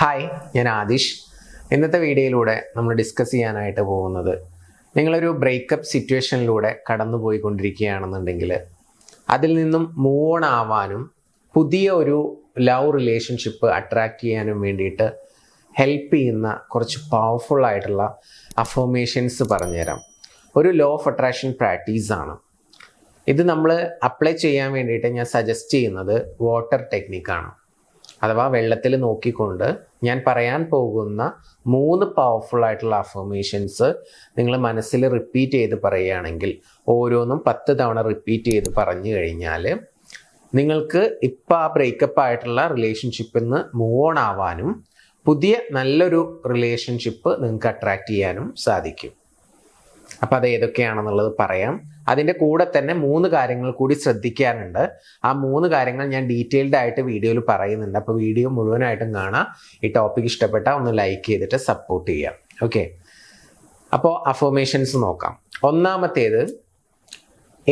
Hi, ഞാൻ ആദിഷ്. ഇന്നത്തെ വീഡിയോയിലൂടെ നമ്മൾ ഡിസ്കസ് ചെയ്യാനായിട്ട് പോകുന്നത്, നിങ്ങളൊരു ബ്രേക്കപ്പ് സിറ്റുവേഷനിലൂടെ കടന്നു പോയിക്കൊണ്ടിരിക്കുകയാണെന്നുണ്ടെങ്കിൽ അതിൽ നിന്നും മൂവ് ഓൺ ആവാനും പുതിയ ഒരു ലവ് റിലേഷൻഷിപ്പ് അട്രാക്റ്റ് ചെയ്യാനും വേണ്ടിയിട്ട് ഹെൽപ്പ് ചെയ്യുന്ന കുറച്ച് പവർഫുൾ ആയിട്ടുള്ള അഫർമേഷൻസ് പറഞ്ഞുതരാം. ഒരു ലോ ഓഫ് അട്രാക്ഷൻ പ്രാക്ടീസാണ് ഇത്. നമ്മൾ അപ്ലൈ ചെയ്യാൻ വേണ്ടിയിട്ട് ഞാൻ സജസ്റ്റ് ചെയ്യുന്നത് വാട്ടർ ടെക്നിക്കാണ്. അഥവാ വെള്ളത്തിൽ നോക്കിക്കൊണ്ട് ഞാൻ പറയാൻ പോകുന്ന 3 പവർഫുൾ ആയിട്ടുള്ള അഫർമേഷൻസ് നിങ്ങൾ മനസ്സിൽ റിപ്പീറ്റ് ചെയ്ത് പറയുകയാണെങ്കിൽ, ഓരോന്നും 10 തവണ റിപ്പീറ്റ് ചെയ്ത് പറഞ്ഞു കഴിഞ്ഞാൽ നിങ്ങൾക്ക് ഇപ്പോൾ ആ ബ്രേക്കപ്പ് ആയിട്ടുള്ള റിലേഷൻഷിപ്പിൽ നിന്ന് മൂവ് ഓൺ ആവാനും പുതിയ നല്ലൊരു റിലേഷൻഷിപ്പ് നിങ്ങൾക്ക് അട്രാക്റ്റ് ചെയ്യാനും സാധിക്കും. അപ്പം അത് ഏതൊക്കെയാണെന്നുള്ളത് പറയാം. അതിൻ്റെ കൂടെ തന്നെ 3 കാര്യങ്ങൾ കൂടി ശ്രദ്ധിക്കാനുണ്ട്. ആ 3 കാര്യങ്ങൾ ഞാൻ ഡീറ്റെയിൽഡ് ആയിട്ട് വീഡിയോയിൽ പറയുന്നുണ്ട്. അപ്പോൾ വീഡിയോ മുഴുവനായിട്ടും കാണാം. ഈ ടോപ്പിക് ഇഷ്ടപ്പെട്ടാൽ ഒന്ന് ലൈക്ക് ചെയ്തിട്ട് സപ്പോർട്ട് ചെയ്യാം. ഓക്കെ, അപ്പോൾ അഫർമേഷൻസ് നോക്കാം. ഒന്നാമത്തേത്,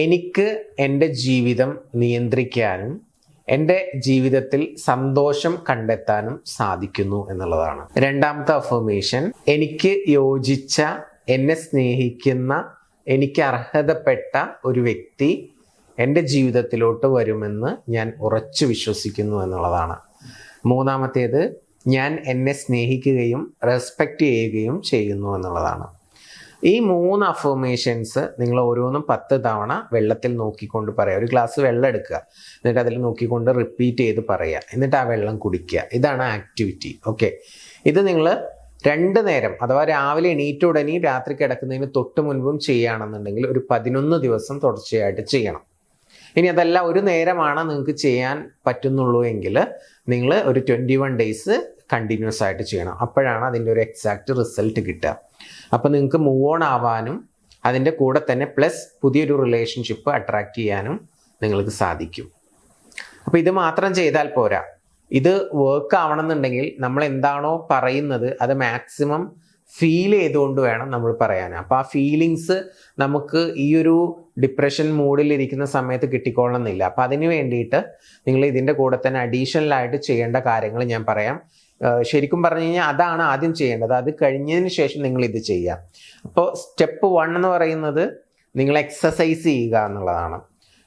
എനിക്ക് എൻ്റെ ജീവിതം നിയന്ത്രിക്കാനും എൻ്റെ ജീവിതത്തിൽ സന്തോഷം കണ്ടെത്താനും സാധിക്കുന്നു എന്നുള്ളതാണ്. രണ്ടാമത്തെ അഫർമേഷൻ, എനിക്ക് യോജിച്ച, എന്നെ സ്നേഹിക്കുന്ന, എനിക്ക് അർഹതപ്പെട്ട ഒരു വ്യക്തി എൻ്റെ ജീവിതത്തിലോട്ട് വരുമെന്ന് ഞാൻ ഉറച്ചു വിശ്വസിക്കുന്നു എന്നുള്ളതാണ്. മൂന്നാമത്തേത്, ഞാൻ എന്നെ സ്നേഹിക്കുകയും റെസ്പെക്റ്റ് ചെയ്യുകയും ചെയ്യുന്നു എന്നുള്ളതാണ്. ഈ 3 അഫർമേഷൻസ് നിങ്ങൾ ഓരോന്നും 10 തവണ വെള്ളത്തിൽ നോക്കിക്കൊണ്ട് പറയുക. ഒരു ഗ്ലാസ് വെള്ളം എടുക്കുക, എന്നിട്ട് അതിൽ നോക്കിക്കൊണ്ട് റിപ്പീറ്റ് ചെയ്ത് പറയുക, എന്നിട്ട് ആ വെള്ളം കുടിക്കുക. ഇതാണ് ആക്ടിവിറ്റി. ഓക്കെ, ഇത് നിങ്ങൾ 2 നേരം, അഥവാ രാവിലെ എണീറ്റ ഉടനെ രാത്രി കിടക്കുന്നതിന് തൊട്ട് മുൻപും ചെയ്യുകയാണെന്നുണ്ടെങ്കിൽ ഒരു 11 ദിവസം തുടർച്ചയായിട്ട് ചെയ്യണം. ഇനി അതല്ല ഒരു നേരമാണ് നിങ്ങൾക്ക് ചെയ്യാൻ പറ്റുന്നുള്ളൂ എങ്കിൽ നിങ്ങൾ ഒരു 21 ഡേയ്സ് കണ്ടിന്യൂസ് ആയിട്ട് ചെയ്യണം. അപ്പോഴാണ് അതിൻ്റെ ഒരു എക്സാക്റ്റ് റിസൾട്ട് കിട്ടുക. അപ്പോൾ നിങ്ങൾക്ക് മൂവ് ഓൺ ആവാനും അതിൻ്റെ കൂടെ തന്നെ പ്ലസ് പുതിയൊരു റിലേഷൻഷിപ്പ് അട്രാക്റ്റ് ചെയ്യാനും നിങ്ങൾക്ക് സാധിക്കും. അപ്പോൾ ഇത് മാത്രം ചെയ്താൽ പോരാ. ഇത് വർക്ക് ആവണമെന്നുണ്ടെങ്കിൽ നമ്മൾ എന്താണോ പറയുന്നത് അത് മാക്സിമം ഫീൽ ചെയ്തുകൊണ്ട് വേണം നമ്മൾ പറയാൻ. അപ്പോൾ ആ ഫീലിങ്സ് നമുക്ക് ഈ ഒരു ഡിപ്രഷൻ മൂഡിൽ ഇരിക്കുന്ന സമയത്ത് കിട്ടിക്കൊള്ളണമെന്നില്ല. അപ്പോൾ അതിന് വേണ്ടിയിട്ട് നിങ്ങൾ ഇതിൻ്റെ കൂടെ തന്നെ അഡീഷണലായിട്ട് ചെയ്യേണ്ട കാര്യങ്ങൾ ഞാൻ പറയാം. ശരിക്കും പറഞ്ഞു കഴിഞ്ഞാൽ അതാണ് ആദ്യം ചെയ്യേണ്ടത്. അത് കഴിഞ്ഞതിന് ശേഷം നിങ്ങൾ ഇത് ചെയ്യാം. അപ്പോൾ സ്റ്റെപ്പ് 1 എന്ന് പറയുന്നത് നിങ്ങൾ എക്സസൈസ് ചെയ്യുക എന്നുള്ളതാണ്.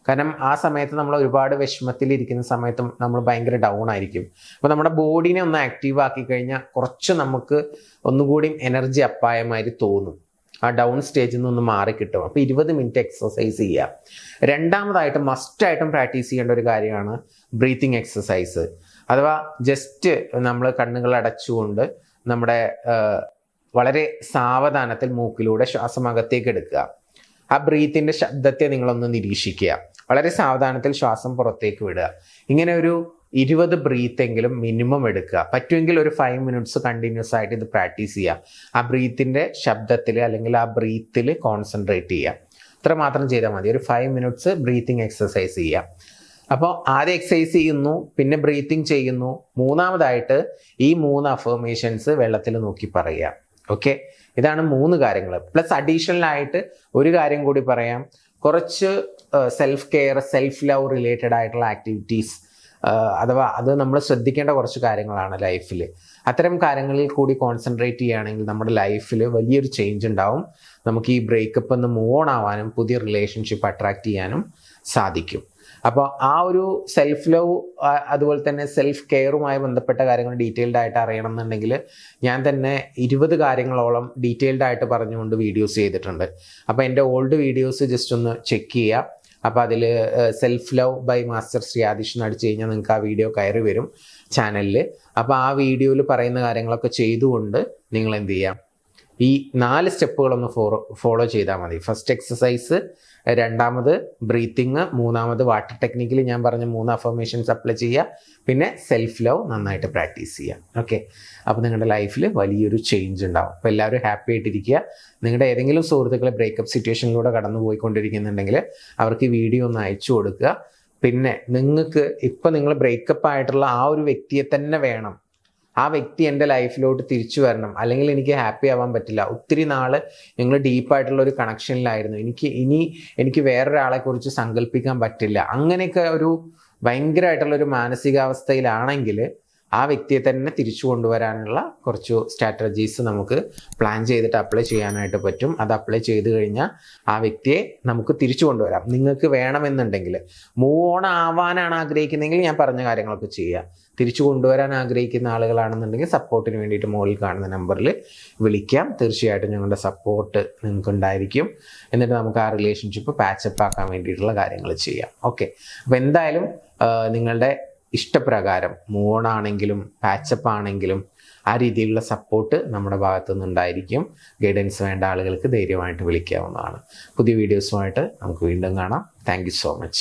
കാരണം ആ സമയത്ത് നമ്മൾ ഒരുപാട് വിഷമത്തിലിരിക്കുന്ന സമയത്ത് നമ്മൾ ഭയങ്കര ഡൗൺ ആയിരിക്കും. അപ്പോൾ നമ്മുടെ ബോഡീനെ ഒന്ന് ആക്റ്റീവ് ആക്കി കഴിഞ്ഞാൽ കുറച്ച് നമുക്ക് ഒന്നുകൂടി എനർജി അപ്പായമാതിരി തോന്നും. ആ ഡൗൺ സ്റ്റേജിൽ നിന്ന് ഒന്ന് മാറിക്കിട്ടും. അപ്പോൾ 20 മിനിറ്റ് എക്സസൈസ് ചെയ്യുക. രണ്ടാമതായിട്ട് മസ്റ്റായിട്ടും പ്രാക്ടീസ് ചെയ്യേണ്ട ഒരു കാര്യമാണ് ബ്രീത്തിങ് എക്സസൈസ്. അഥവാ ജസ്റ്റ് നമ്മൾ കണ്ണുകൾ അടച്ചുകൊണ്ട് നമ്മുടെ വളരെ സാവധാനത്തിൽ മൂക്കിലൂടെ ശ്വാസം അകത്തേക്ക് എടുക്കുക. ആ ബ്രീത്തിൻ്റെ ശബ്ദത്തെ നിങ്ങളൊന്ന് നിരീക്ഷിക്കുക. വളരെ സാവധാനത്തിൽ ശ്വാസം പുറത്തേക്ക് വിടുക. ഇങ്ങനെ ഒരു 20 ബ്രീത്ത് എങ്കിലും മിനിമം എടുക്കുക. പറ്റുമെങ്കിൽ ഒരു 5 മിനിറ്റ്സ് കണ്ടിന്യൂസ് ആയിട്ട് ഇത് പ്രാക്ടീസ് ചെയ്യുക. ആ ബ്രീത്തിൻ്റെ ശബ്ദത്തിൽ അല്ലെങ്കിൽ ആ ബ്രീത്തിൽ കോൺസെൻട്രേറ്റ് ചെയ്യുക. ഇത്ര മാത്രം ചെയ്താൽ മതി. ഒരു 5 മിനിറ്റ്സ് ബ്രീത്തിങ് എക്സസൈസ് ചെയ്യുക. അപ്പോൾ ആദ്യം എക്സസൈസ് ചെയ്യുന്നു, പിന്നെ ബ്രീത്തിങ് ചെയ്യുന്നു. മൂന്നാമതായിട്ട് ഈ 3 അഫർമേഷൻസ് വെള്ളത്തിൽ നോക്കി പറയുക. ഓക്കെ, ഇതാണ് 3 കാര്യങ്ങൾ. പ്ലസ് അഡീഷണൽ ആയിട്ട് ഒരു കാര്യം കൂടി പറയാം. കുറച്ച് self care, self love related ആയിട്ടുള്ള ആക്ടിവിറ്റീസ്, അഥവാ അത് നമ്മൾ ശ്രദ്ധിക്കേണ്ട കുറച്ച് കാര്യങ്ങളാണ് ലൈഫിൽ. അത്തരം കാര്യങ്ങളിൽ കൂടി കോൺസെൻട്രേറ്റ് ചെയ്യുകയാണെങ്കിൽ നമ്മുടെ ലൈഫിൽ വലിയൊരു ചേഞ്ച് ഉണ്ടാവും. നമുക്ക് ഈ ബ്രേക്കപ്പ് ഒന്ന് മൂവ് ഓൺ ആവാനും പുതിയ റിലേഷൻഷിപ്പ് അട്രാക്റ്റ് ചെയ്യാനും സാധിക്കും. അപ്പോൾ ആ ഒരു സെൽഫ് ലവ് അതുപോലെ തന്നെ സെൽഫ് കെയറുമായി ബന്ധപ്പെട്ട കാര്യങ്ങൾ ഡീറ്റെയിൽഡ് ആയിട്ട് അറിയണം എന്നുണ്ടെങ്കിൽ ഞാൻ തന്നെ 20 കാര്യങ്ങളോളം ഡീറ്റെയിൽഡ് ആയിട്ട് പറഞ്ഞുകൊണ്ട് വീഡിയോസ് ചെയ്തിട്ടുണ്ട്. അപ്പോൾ എൻ്റെ ഓൾഡ് വീഡിയോസ് ജസ്റ്റ് ഒന്ന് ചെക്ക് ചെയ്യുക. അപ്പോൾ അതിൽ self love by master Shri Aadish എന്ന് അടിച്ചു കഴിഞ്ഞാൽ നിങ്ങൾക്ക് ആ വീഡിയോ കയറി വരും ചാനലിൽ. അപ്പോൾ ആ വീഡിയോയിൽ പറയുന്ന കാര്യങ്ങളൊക്കെ ചെയ്തുകൊണ്ട് നിങ്ങൾ എന്ത് ചെയ്യാം, ഈ 4 സ്റ്റെപ്പുകളൊന്ന് ഫോളോ ചെയ്താൽ മതി. ഫസ്റ്റ് എക്സസൈസ്, രണ്ടാമത് ബ്രീത്തിങ്, മൂന്നാമത് വാട്ടർ ടെക്നിക്കിൽ ഞാൻ പറഞ്ഞ 3 അഫർമേഷൻസ് അപ്ലൈ ചെയ്യുക, പിന്നെ സെൽഫ് ലവ് നന്നായിട്ട് പ്രാക്ടീസ് ചെയ്യുക. ഓക്കെ, അപ്പോൾ നിങ്ങളുടെ ലൈഫിൽ വലിയൊരു ചേഞ്ച് ഉണ്ടാവും. അപ്പോൾ എല്ലാവരും ഹാപ്പി ആയിട്ടിരിക്കുക. നിങ്ങളുടെ ഏതെങ്കിലും സുഹൃത്തുക്കളെ ബ്രേക്കപ്പ് സിറ്റുവേഷനിലൂടെ കടന്നു പോയിക്കൊണ്ടിരിക്കുന്നുണ്ടെങ്കിൽ അവർക്ക് ഈ വീഡിയോ ഒന്ന് അയച്ചു കൊടുക്കുക. പിന്നെ നിങ്ങൾക്ക് ഇപ്പം നിങ്ങൾ ബ്രേക്കപ്പ് ആയിട്ടുള്ള ആ ഒരു വ്യക്തിയെ തന്നെ വേണം, ആ വ്യക്തി എൻ്റെ ലൈഫിലോട്ട് തിരിച്ചു വരണം, അല്ലെങ്കിൽ എനിക്ക് ഹാപ്പി ആവാൻ പറ്റില്ല. ഒത്തിരി നാൾ ഞങ്ങൾ ഡീപ്പായിട്ടുള്ള ഒരു കണക്ഷനിലായിരുന്നു, എനിക്ക് വേറൊരാളെ കുറിച്ച് സങ്കല്പിക്കാൻ പറ്റില്ല, അങ്ങനെയൊക്കെ ഒരു ഭയങ്കരമായിട്ടുള്ളൊരു മാനസികാവസ്ഥയിലാണെങ്കിൽ ആ വ്യക്തിയെ തന്നെ തിരിച്ചു കൊണ്ടുവരാനുള്ള കുറച്ച് സ്ട്രാറ്റജീസ് നമുക്ക് പ്ലാൻ ചെയ്തിട്ട് അപ്ലൈ ചെയ്യാനായിട്ട് പറ്റും. അത് അപ്ലൈ ചെയ്ത് കഴിഞ്ഞാൽ ആ വ്യക്തിയെ നമുക്ക് തിരിച്ചു കൊണ്ടുവരാം. നിങ്ങൾക്ക് വേണമെന്നുണ്ടെങ്കിൽ മൂവ് ഓൺ ആവാനാണ് ആഗ്രഹിക്കുന്നതെങ്കിൽ ഞാൻ പറഞ്ഞ കാര്യങ്ങളൊക്കെ ചെയ്യുക. തിരിച്ചു കൊണ്ടുവരാൻ ആഗ്രഹിക്കുന്ന ആളുകളാണെന്നുണ്ടെങ്കിൽ സപ്പോർട്ടിന് വേണ്ടിയിട്ട് മുകളിൽ കാണുന്ന നമ്പറിൽ വിളിക്കാം. തീർച്ചയായിട്ടും ഞങ്ങളുടെ സപ്പോർട്ട് നിങ്ങൾക്ക് ഉണ്ടായിരിക്കും. എന്നിട്ട് നമുക്ക് ആ റിലേഷൻഷിപ്പ് പാച്ചപ്പ് ആക്കാൻ വേണ്ടിയിട്ടുള്ള കാര്യങ്ങൾ ചെയ്യാം. ഓക്കെ, അപ്പോൾ എന്തായാലും നിങ്ങളുടെ ഇഷ്ടപ്രകാരം മൂവ് ഓൺ ആണെങ്കിലും പാച്ചപ്പ് ആണെങ്കിലും ആ രീതിയിലുള്ള സപ്പോർട്ട് നമ്മുടെ ഭാഗത്തു നിന്നുണ്ടായിരിക്കും. ഗൈഡൻസ് വേണ്ട ആളുകൾക്ക് ധൈര്യമായിട്ട് വിളിക്കാവുന്നതാണ്. പുതിയ വീഡിയോസുമായിട്ട് നമുക്ക് വീണ്ടും കാണാം. Thank you so much.